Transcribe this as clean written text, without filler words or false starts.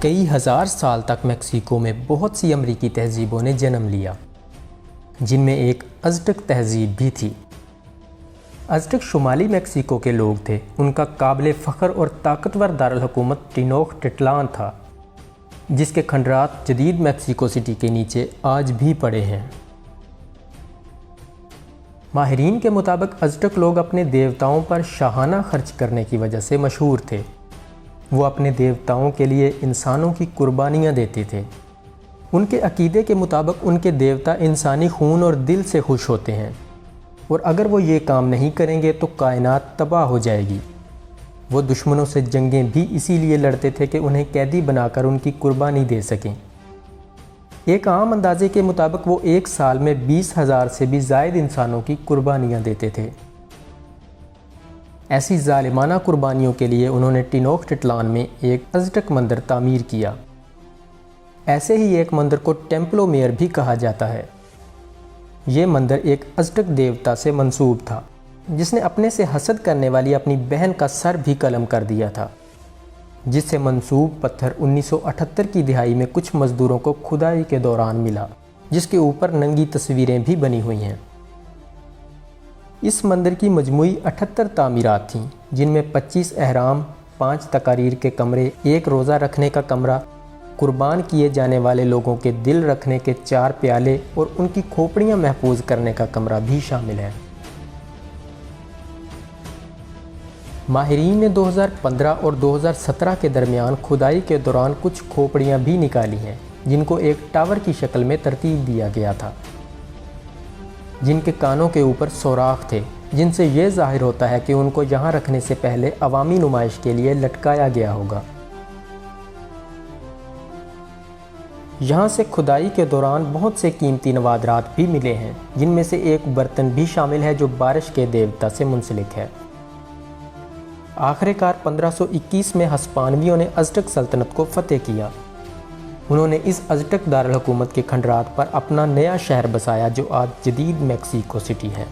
کئی ہزار سال تک میکسیکو میں بہت سی امریکی تہذیبوں نے جنم لیا، جن میں ایک ازٹک تہذیب بھی تھی۔ ازٹک شمالی میکسیکو کے لوگ تھے۔ ان کا قابل فخر اور طاقتور دارالحکومت ٹینوختٹلان تھا، جس کے کھنڈرات جدید میکسیکو سٹی کے نیچے آج بھی پڑے ہیں۔ ماہرین کے مطابق ازٹک لوگ اپنے دیوتاؤں پر شاہانہ خرچ کرنے کی وجہ سے مشہور تھے۔ وہ اپنے دیوتاؤں کے لیے انسانوں کی قربانیاں دیتے تھے۔ ان کے عقیدے کے مطابق ان کے دیوتا انسانی خون اور دل سے خوش ہوتے ہیں، اور اگر وہ یہ کام نہیں کریں گے تو کائنات تباہ ہو جائے گی۔ وہ دشمنوں سے جنگیں بھی اسی لیے لڑتے تھے کہ انہیں قیدی بنا کر ان کی قربانی دے سکیں۔ ایک عام اندازے کے مطابق وہ ایک سال میں 20,000 سے بھی زائد انسانوں کی قربانیاں دیتے تھے۔ ایسی ظالمانہ قربانیوں کے لیے انہوں نے ٹینوختٹلان میں ایک ازٹک مندر تعمیر کیا۔ ایسے ہی ایک مندر کو ٹیمپلو میئر بھی کہا جاتا ہے۔ یہ مندر ایک ازٹک دیوتا سے منسوب تھا، جس نے اپنے سے حسد کرنے والی اپنی بہن کا سر بھی قلم کر دیا تھا، جس سے منسوب پتھر 1978 کی دہائی میں کچھ مزدوروں کو کھدائی کے دوران ملا، جس کے اوپر ننگی تصویریں بھی بنی ہوئی ہیں۔ اس مندر کی مجموعی 78 تعمیرات تھیں، جن میں 25 احرام، 5 تقاریر کے کمرے، 1 روزہ رکھنے کا کمرہ، قربان کیے جانے والے لوگوں کے دل رکھنے کے 4 پیالے اور ان کی کھوپڑیاں محفوظ کرنے کا کمرہ بھی شامل ہے۔ ماہرین نے 2015 اور 2017 کے درمیان کھدائی کے دوران کچھ کھوپڑیاں بھی نکالی ہیں، جن کو ایک ٹاور کی شکل میں ترتیب دیا گیا تھا، جن کے کانوں کے اوپر سوراخ تھے، جن سے یہ ظاہر ہوتا ہے کہ ان کو یہاں رکھنے سے پہلے عوامی نمائش کے لیے لٹکایا گیا ہوگا۔ یہاں سے کھدائی کے دوران بہت سے قیمتی نوادرات بھی ملے ہیں، جن میں سے ایک برتن بھی شامل ہے جو بارش کے دیوتا سے منسلک ہے۔ آخر کار 1521 میں ہسپانویوں نے ازٹک سلطنت کو فتح کیا۔ انہوں نے اس ازٹک دارالحکومت کے کھنڈرات پر اپنا نیا شہر بسایا جو آج جدید میکسیکو سٹی ہے۔